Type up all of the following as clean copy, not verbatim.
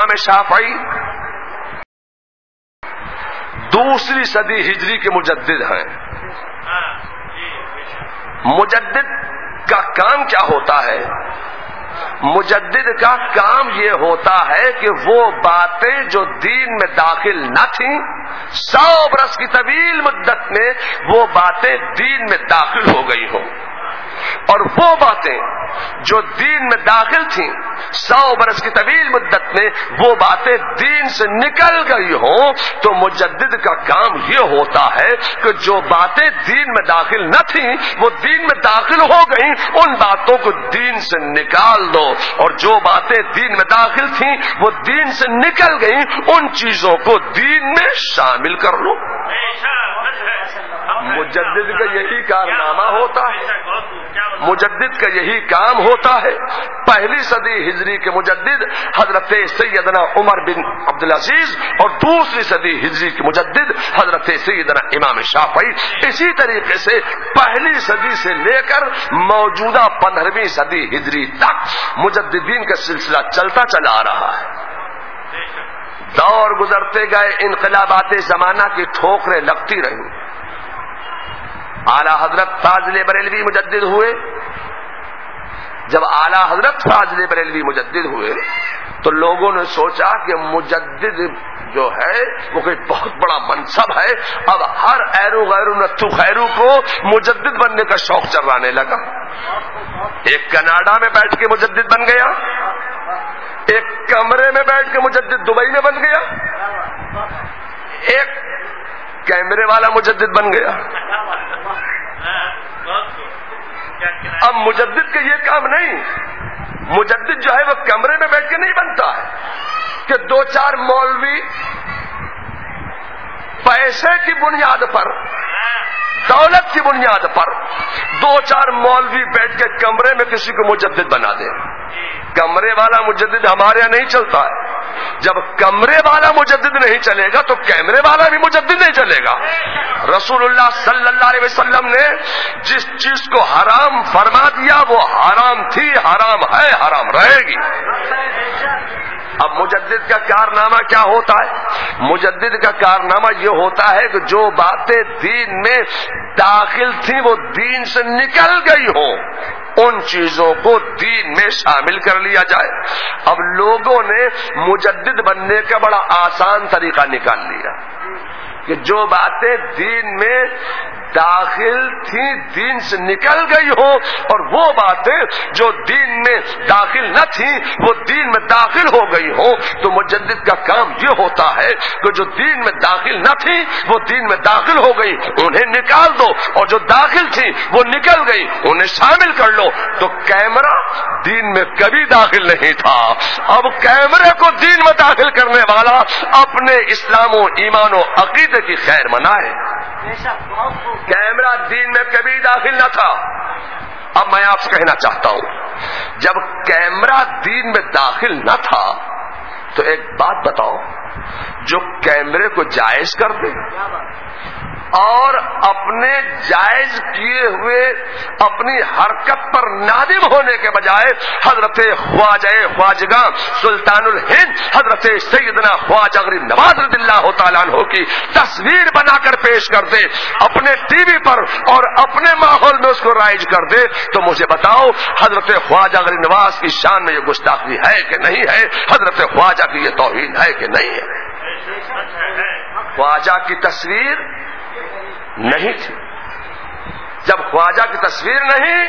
امام شافعی دوسری صدی ہجری کے مجدد ہیں. مجدد کا کام کیا ہوتا ہے؟ مجدد کا کام یہ ہوتا ہے کہ وہ باتیں جو دین میں داخل نہ تھیں 100 برس کی طویل مدت میں وہ باتیں دین میں داخل ہو گئی ہوں، اور وہ باتیں جو دین میں داخل تھیں 100 برس کی طویل مدت میں وہ باتیں دین سے نکل گئی ہوں. تو مجدد کا کام یہ ہوتا ہے کہ جو باتیں دین میں داخل نہ تھیں وہ دین میں داخل ہو گئیں، ان باتوں کو دین سے نکال دو، اور جو باتیں دین میں داخل تھیں وہ دین سے نکل گئیں، ان چیزوں کو دین میں شامل کر لو. مجدد کا یہی کارنامہ ہوتا ہے، مجدد کا یہی کام ہوتا ہے. پہلی صدی ہجری کے مجدد حضرت سیدنا عمر بن عبدالعزیز اور دوسری صدی ہجری کے مجدد حضرت سیدنا امام شافعی. اسی طریقے سے پہلی صدی سے لے کر موجودہ 15ویں صدی ہجری تک مجددین کا سلسلہ چلتا چلا آ رہا ہے. دور گزرتے گئے، انقلابات زمانہ کی ٹھوکریں لگتی رہیں. اعلی حضرت فاضل بریلوی مجدد ہوئے. جب اعلی حضرت فاضل بریلوی مجدد ہوئے تو لوگوں نے سوچا کہ مجدد جو ہے وہ کوئی بہت بڑا منصب ہے. اب ہر ایرو غیرو نتھو خیرو کو مجدد بننے کا شوق چرانے لگا. ایک کینیڈا میں بیٹھ کے مجدد بن گیا، ایک کمرے میں بیٹھ کے مجدد دبئی میں بن گیا، ایک کیمرے والا مجدد بن گیا. اب مجدد کا یہ کام نہیں، مجدد جو ہے وہ کمرے میں بیٹھ کے نہیں بنتا ہے کہ 2-4 مولوی پیسے کی بنیاد پر، دولت کی بنیاد پر 2-4 مولوی بیٹھ کے کمرے میں کسی کو مجدد بنا دیں. کمرے والا مجدد ہمارے یہاں نہیں چلتا ہے. جب کمرے والا مجدد نہیں چلے گا تو کیمرے والا بھی مجدد نہیں چلے گا. رسول اللہ صلی اللہ علیہ وسلم نے جس چیز کو حرام فرما دیا وہ حرام تھی، حرام ہے، حرام رہے گی. اب مجدد کا کارنامہ کیا ہوتا ہے؟ مجدد کا کارنامہ یہ ہوتا ہے کہ جو باتیں دین میں داخل تھیں وہ دین سے نکل گئی ہوں، ان چیزوں کو دین میں شامل کر لیا جائے. اب لوگوں نے مجدد بننے کا بڑا آسان طریقہ نکال لیا کہ جو باتیں دین میں داخل تھیں دین سے نکل گئی ہوں، اور وہ باتیں جو دین میں داخل نہ تھیں وہ دین میں داخل ہو گئی ہوں. تو مجدد کا کام یہ ہوتا ہے کہ جو دین میں داخل نہ تھیں وہ دین میں داخل ہو گئی، انہیں نکال دو، اور جو داخل تھیں وہ نکل گئی انہیں شامل کر لو. تو کیمرہ دین میں کبھی داخل نہیں تھا، اب کیمرے کو دین میں داخل کرنے والا اپنے اسلام و ایمان و عقیدے کی خیر منائے. کیمرہ دین میں کبھی داخل نہ تھا. اب میں آپ سے کہنا چاہتا ہوں جب کیمرہ دین میں داخل نہ تھا تو ایک بات بتاؤ، جو کیمرے کو جائز کر دے اور اپنے جائز کیے ہوئے اپنی حرکت پر نادم ہونے کے بجائے حضرت خواجگاں سلطان الہند حضرت سیدنا خواجہ غریب نواز رضی اللہ تعالیٰ عنہ کی تصویر بنا کر پیش کر دے اپنے ٹی وی پر اور اپنے ماحول میں اس کو رائج کر دے، تو مجھے بتاؤ حضرت خواجہ غریب نواز کی شان میں یہ گستاخی ہے کہ نہیں ہے؟ حضرت خواجہ کی یہ توہین ہے کہ نہیں ہے؟ خواجہ کی تصویر نہیں تھی. جب خواجہ کی تصویر نہیں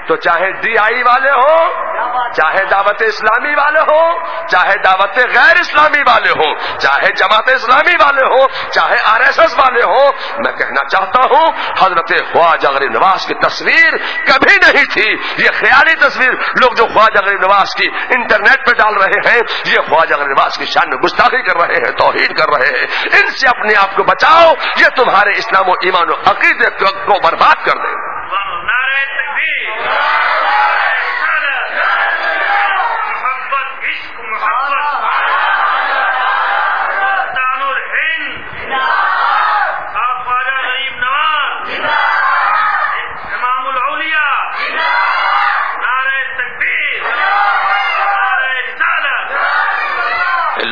تو چاہے ڈی آئی والے ہوں، چاہے دعوت اسلامی والے ہوں، چاہے دعوت غیر اسلامی والے ہوں، چاہے جماعت اسلامی والے ہوں، چاہے RSS والے ہوں، میں کہنا چاہتا ہوں حضرت خواجہ غریب نواز کی تصویر کبھی نہیں تھی. یہ خیالی تصویر لوگ جو خواجہ غریب نواز کی انٹرنیٹ پہ ڈال رہے ہیں یہ خواجہ غریب نواز کی شان میں گستاخی کر رہے ہیں، توہین کر رہے ہیں. ان سے اپنے آپ کو بچاؤ، یہ تمہارے اسلام و ایمان و عقیدے کو برباد کر دے.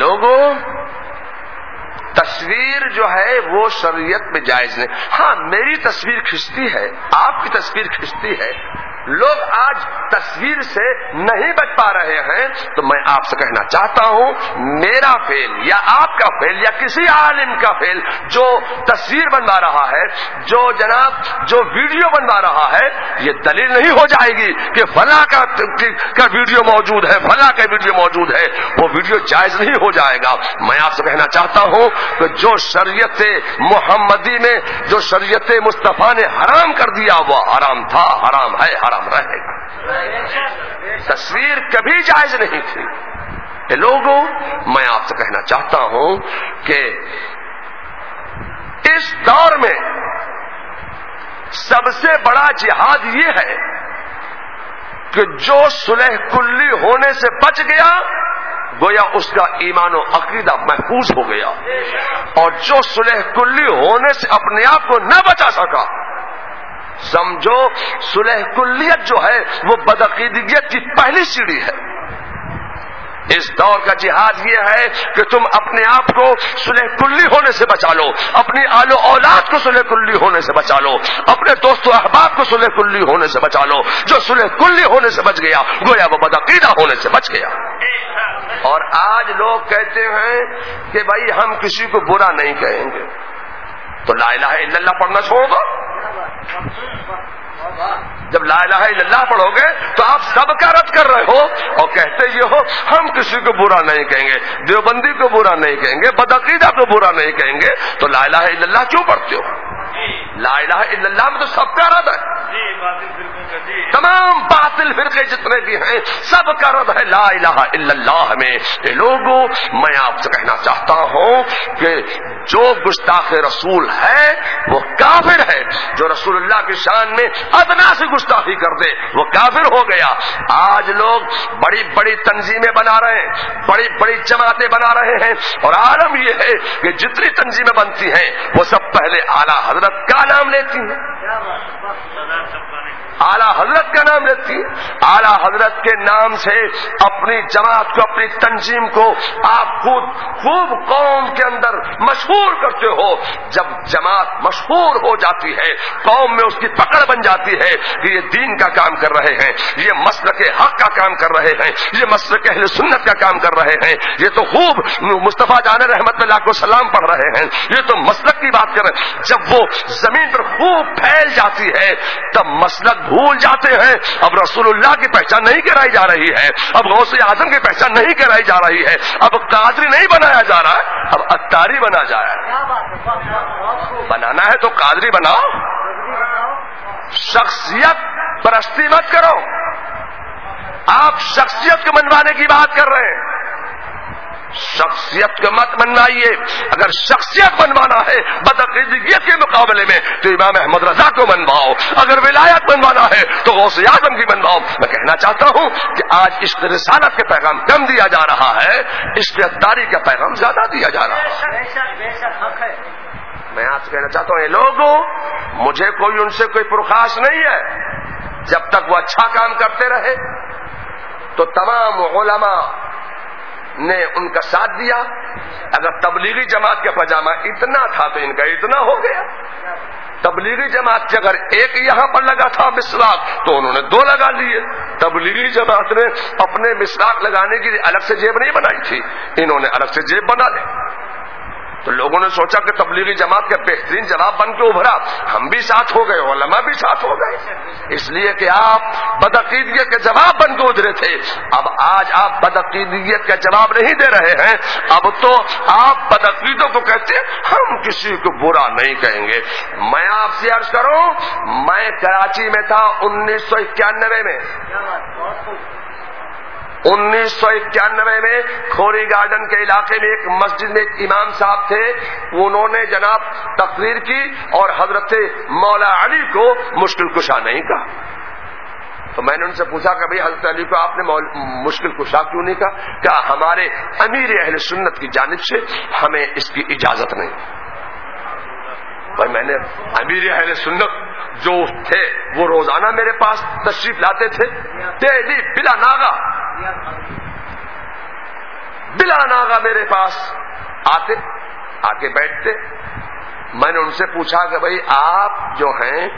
لوگوں تصویر جو ہے وہ شریعت میں جائز نہیں. ہاں میری تصویر کھنچتی ہے, آپ کی تصویر کھنچتی ہے, لوگ آج تصویر سے نہیں بچ پا رہے ہیں, تو میں آپ سے کہنا چاہتا ہوں میرا فیل یا آپ کا فیل یا کسی عالم کا فیل جو تصویر بنوا رہا ہے, جو جناب جو ویڈیو بنوا رہا ہے, یہ دلیل نہیں ہو جائے گی کہ فلاں کا ویڈیو موجود ہے, فلاں کا ویڈیو موجود ہے, وہ ویڈیو جائز نہیں ہو جائے گا. میں آپ سے کہنا چاہتا ہوں کہ جو شریعت محمدی میں جو شریعت مصطفیٰ نے حرام کر دیا وہ حرام تھا, حرام ہے, حرام رہے گا. تصویر کبھی جائز نہیں تھی. کہ لوگوں میں آپ سے کہنا چاہتا ہوں کہ اس دور میں سب سے بڑا جہاد یہ ہے کہ جو صلح کلی ہونے سے بچ گیا گویا اس کا ایمان و عقیدہ محفوظ ہو گیا, اور جو صلح کلی ہونے سے اپنے آپ کو نہ بچا سکا, سمجھو صلح کلیت جو ہے وہ بدعقیدگیت کی پہلی سیڑھی ہے. اس دور کا جہاد یہ ہے کہ تم اپنے آپ کو صلح کلی ہونے سے بچا لو, اپنی آل و اولاد کو صلح کلی ہونے سے بچا لو, اپنے دوست و احباب کو صلح کلی ہونے سے بچا لو. جو صلح کلی ہونے سے بچ گیا گویا وہ بدعقیدہ ہونے سے بچ گیا. اور آج لوگ کہتے ہیں کہ بھائی ہم کسی کو برا نہیں کہیں گے, تو لا الہ الا اللہ پڑھنا چھوڑ دو. جب لا الہ الا اللہ پڑھو گے تو آپ سب کا رد کر رہے ہو اور کہتے یہ ہو ہم کسی کو برا نہیں کہیں گے, دیوبندی کو برا نہیں کہیں گے, بدعقیدہ کو برا نہیں کہیں گے, تو لا الہ الا اللہ کیوں پڑھتے ہو؟ لا الہ الا اللہ میں تو سب کا رد ہے, تمام باطل فرقے جتنے بھی ہیں سب کا رد ہے لا الہ الا اللہ میں. اے لوگوں میں آپ سے کہنا چاہتا ہوں کہ جو گستاخ رسول ہے وہ کافر ہے. جو رسول اللہ کی شان میں ادنا سے گستاخی کر دے وہ کافر ہو گیا. آج لوگ بڑی بڑی تنظیمیں بنا رہے ہیں, بڑی بڑی جماعتیں بنا رہے ہیں, اور عالم یہ ہے کہ جتنی تنظیمیں بنتی ہیں وہ سب پہلے اعلیٰ حضرت کا نام لیتی ہیں, اعلیٰ حضرت کا نام لیتی ہے. اعلیٰ حضرت کے نام سے اپنی جماعت کو, اپنی تنظیم کو آپ خوب قوم کے اندر مشہور کرتے ہو. جب جماعت مشہور ہو جاتی ہے, قوم میں اس کی پکڑ بن جاتی ہے کہ یہ دین کا کام کر رہے ہیں, یہ مسلک حق کا کام کر رہے ہیں, یہ مسلک اہل سنت کا کام کر رہے ہیں, یہ تو خوب مصطفیٰ جان رحمت اللہ کو سلام پڑھ رہے ہیں, یہ تو مسلک کی بات کر رہے ہیں. جب وہ زمین پر خوب پھیل جاتی ہے تب مسلک بھول جاتے ہیں. اب رسول اللہ کی پہچان نہیں کرائی جا رہی ہے, اب غوث اعظم کی پہچان نہیں کرائی جا رہی ہے, اب قادری نہیں بنایا جا رہا ہے, اب اتاری بنا جا رہا ہے. بنانا ہے تو قادری بناؤ, شخصیت پرستی مت کرو. آپ شخصیت کو منوانے کی بات کر رہے ہیں, شخصیت کو مت منوائیے. اگر شخصیت بنوانا ہے بدعقیدگیت کے مقابلے میں تو امام احمد رضا کو منواؤ, اگر ولایت بنوانا ہے تو غوث اعظم کی منواؤ. میں کہنا چاہتا ہوں کہ آج عشق رسالت کے پیغام کم دیا جا رہا ہے, عشق اتاری کا پیغام زیادہ دیا جا رہا ہے. میں آپ سے کہنا چاہتا ہوں یہ لوگوں مجھے کوئی ان سے کوئی پرخاش نہیں ہے, جب تک وہ اچھا کام کرتے رہے تو تمام علماء نے ان کا ساتھ دیا. اگر تبلیغی جماعت کا پاجامہ اتنا تھا تو ان کا اتنا ہو گیا. تبلیغی جماعت کے اگر ایک یہاں پر لگا تھا مسواک تو انہوں نے 2 لگا لیے. تبلیغی جماعت نے اپنے مسواک لگانے کی الگ سے جیب نہیں بنائی تھی, انہوں نے الگ سے جیب بنا لی. تو لوگوں نے سوچا کہ تبلیغی جماعت کا بہترین جواب بن کے ابھرا, ہم بھی ساتھ ہو گئے, علماء بھی ساتھ ہو گئے, اس لیے کہ آپ بدعقیدگیت کے جواب بن کے ابھرے تھے. اب آج آپ بدعقیدگیت کا جواب نہیں دے رہے ہیں, اب تو آپ بدعقیدوں کو کہتے ہیں ہم کسی کو برا نہیں کہیں گے. میں آپ سے عرض کروں, میں کراچی میں تھا 1991 میں. 1991 میں کھوری گارڈن کے علاقے میں ایک مسجد میں ایک امام صاحب تھے, انہوں نے جناب تقریر کی اور حضرت مولا علی کو مشکل کشا نہیں کہا. تو میں نے ان سے پوچھا کہ بھئی حضرت علی کو آپ نے مشکل کشا کیوں نہیں کہا؟ کیا ہمارے امیر اہل سنت کی جانب سے ہمیں اس کی اجازت نہیں. بھائی میں نے امیر اہل سنت جو تھے وہ روزانہ میرے پاس تشریف لاتے تھے, ڈیلی بلا ناغا بلا ناغا میرے پاس آتے، آ کے بیٹھتے. میں نے ان سے پوچھا کہ بھائی آپ جو ہیں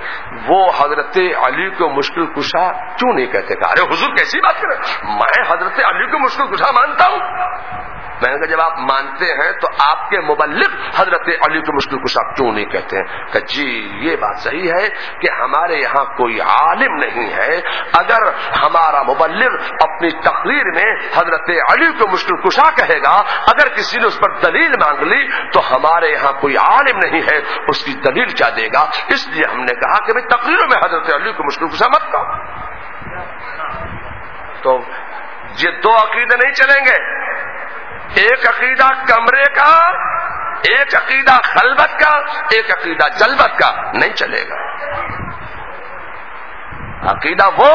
وہ حضرت علی کو مشکل کشا کیوں نہیں کہتے؟ کہ ارے حضور کیسی بات کریں، میں حضرت علی کو مشکل کشا مانتا ہوں. میں نے کہا جب آپ مانتے ہیں تو آپ کے مبلغ حضرت علی کو مشکل کشا کیوں نہیں کہتے ہیں؟ کہ جی یہ بات صحیح ہے کہ ہمارے یہاں کوئی عالم نہیں ہے، اگر ہمارا مبلغ اپنی تقریر میں حضرت علی کو مشکل کشا کہے گا، اگر کسی نے اس پر دلیل مانگ لی تو ہمارے یہاں کوئی عالم نہیں ہے، اس کی دلیل کیا دے گا؟ اس لیے ہم نے کہا کہ بھائی تقریروں میں حضرت علی کو مشکل کشا مت کہو. تو یہ دو عقیدے نہیں چلیں گے، ایک عقیدہ کمرے کا، ایک عقیدہ خلوت کا، ایک عقیدہ جلوت کا نہیں چلے گا. عقیدہ وہ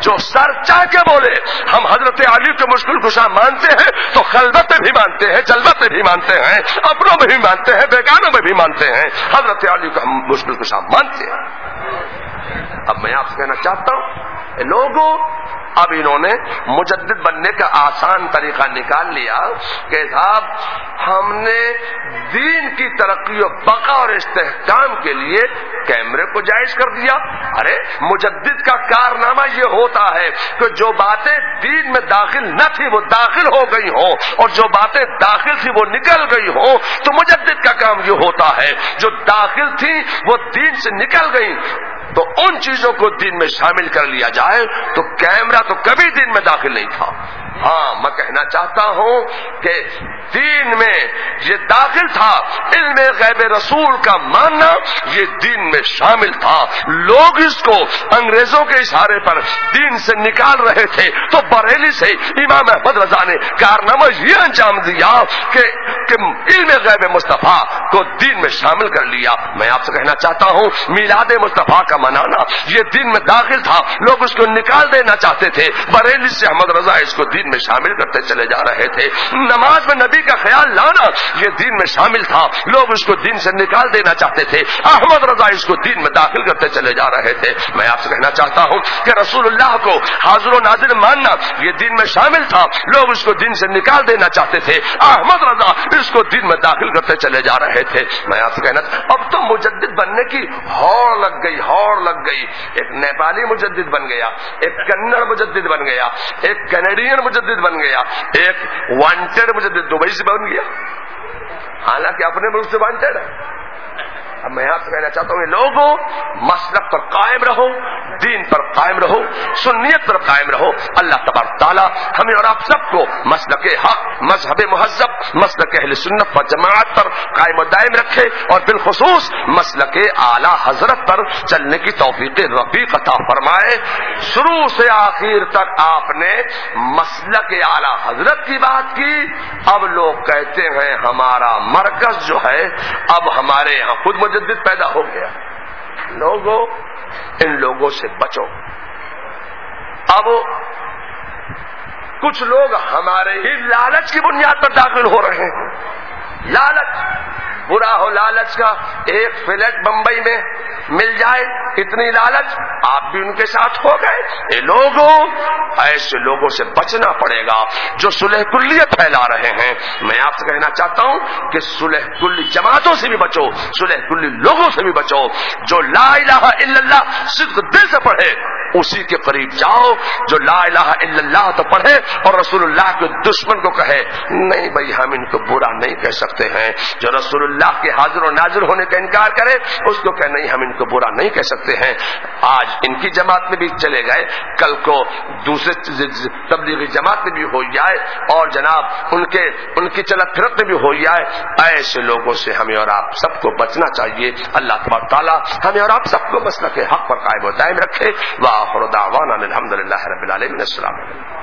جو سر چاہ کے بولے ہم حضرت علی کو مشکل کشا مانتے ہیں تو خلوت میں بھی مانتے ہیں، جلوت میں بھی مانتے ہیں، اپنوں میں بھی مانتے ہیں، بیگانوں میں بھی مانتے ہیں، حضرت علی کو ہم مشکل کشا مانتے ہیں. اب میں آپ سے کہنا چاہتا ہوں لوگوں، اب انہوں نے مجدد بننے کا آسان طریقہ نکال لیا کہ صاحب ہم نے دین کی ترقی و بقا اور استحکام کے لیے کیمرے کو جائز کر دیا. ارے مجدد کا کارنامہ یہ ہوتا ہے کہ جو باتیں دین میں داخل نہ تھی وہ داخل ہو گئی ہوں، اور جو باتیں داخل تھی وہ نکل گئی ہوں. تو مجدد کا کام یہ ہوتا ہے جو داخل تھی وہ دین سے نکل گئی تو ان چیزوں کو دین میں شامل کر لیا جائے. تو کیمرہ تو کبھی دین میں داخل نہیں تھا. ہاں میں کہنا چاہتا ہوں کہ دین میں یہ داخل تھا، علم غیب رسول کا ماننا یہ دین میں شامل تھا. لوگ اس کو انگریزوں کے اشارے پر دین سے نکال رہے تھے تو بریلی سے امام احمد رضا نے کارنامہ یہ انجام دیا کہ علم غیب مصطفیٰ کو دین میں شامل کر لیا. میں آپ سے کہنا چاہتا ہوں میلاد مصطفیٰ کا منانا یہ دین میں داخل تھا، لوگ اس کو نکال دینا چاہتے تھے. بریلی سے احمد رضا اس کو دین میں شامل کرتے چلے جا رہے تھے. نماز میں نبی کا خیال لانا یہ دین میں شامل تھا، لوگ اس کو دین سے نکال دینا چاہتے تھے. احمد رضا اس کو دین میں داخل کرتے چلے جا رہے تھے. میں آپ سے کہنا چاہتا ہوں کہ رسول اللہ کو حاضر و ناظر ماننا یہ دین میں شامل تھا، لوگ اس کو دین سے نکال دینا چاہتے تھے. احمد رضا اس کو دین میں داخل کرتے چلے جا رہے تھے. میں آپ سے کہنا اب تو مجدد بننے کی ہوڑ لگ گئی، ہوڑ لگ گئی. ایک نیپالی مجدد بن گیا، ایک کنڑ مجدد بن گیا، ایک کینیڈین مجدد بن گیا، ایک وانٹیڈ مجدد دبئی سے بن گیا، حالانکہ اپنے ملک سے وانٹیڈ ہے. اب میں آپ سے کہنا چاہتا ہوں لوگوں مسلک پر قائم رہو، دین پر قائم رہو، سنیت پر قائم رہو. اللہ تبارک تعالیٰ ہمیں اور آپ سب کو مسلک حق، مذہب مہذب، مسلک اہل سنت و جماعت پر قائم و دائم رکھے، اور بالخصوص مسلک اعلی حضرت پر چلنے کی توفیق رفیق عطا فرمائے. شروع سے آخر تک آپ نے مسلک اعلی حضرت کی بات کی. اب لوگ کہتے ہیں ہمارا مرکز جو ہے اب ہمارے یہاں خود مجدد پیدا ہو گیا. لوگوں ان لوگوں سے بچو. اب کچھ لوگ ہمارے ہی لالچ کی بنیاد پر داخل ہو رہے ہیں. لالچ برا ہو لالچ کا. ایک فلیٹ بمبئی میں مل جائے اتنی لالچ آپ بھی ان کے ساتھ ہو گئے. یہ لوگوں ایسے لوگوں سے بچنا پڑے گا جو صلح کلیت پھیلا رہے ہیں. میں آپ سے کہنا چاہتا ہوں کہ صلح کلی جماعتوں سے بھی بچو، صلح کلی لوگوں سے بھی بچو. جو لا الہ الا اللہ صدق دل سے پڑھے اسی کے قریب جاؤ. جو لا الہ الا اللہ تو پڑھے اور رسول اللہ کے دشمن کو کہے نہیں بھائی ہم ان کو برا نہیں کہہ سکتے ہیں. جو رسول اللہ کے حاضر و ناظر ہونے کا انکار کرے اس کو کہ نہیں ہم ان کو برا نہیں کہہ سکتے ہیں. آج ان کی جماعت میں بھی چلے گئے، کل کو دوسرے تبلیغی جماعت میں بھی ہو جائے، اور جناب ان کی چلت پھرت میں بھی ہو جائے. ایسے لوگوں سے ہمیں اور آپ سب کو بچنا چاہیے. اللہ تبارک تعالیٰ ہمیں اور آپ سب کو مسلک حق پر قائم و دائم رکھے. وآخر دعوانا الحمدللہ رب العالمین. السلام علیکم.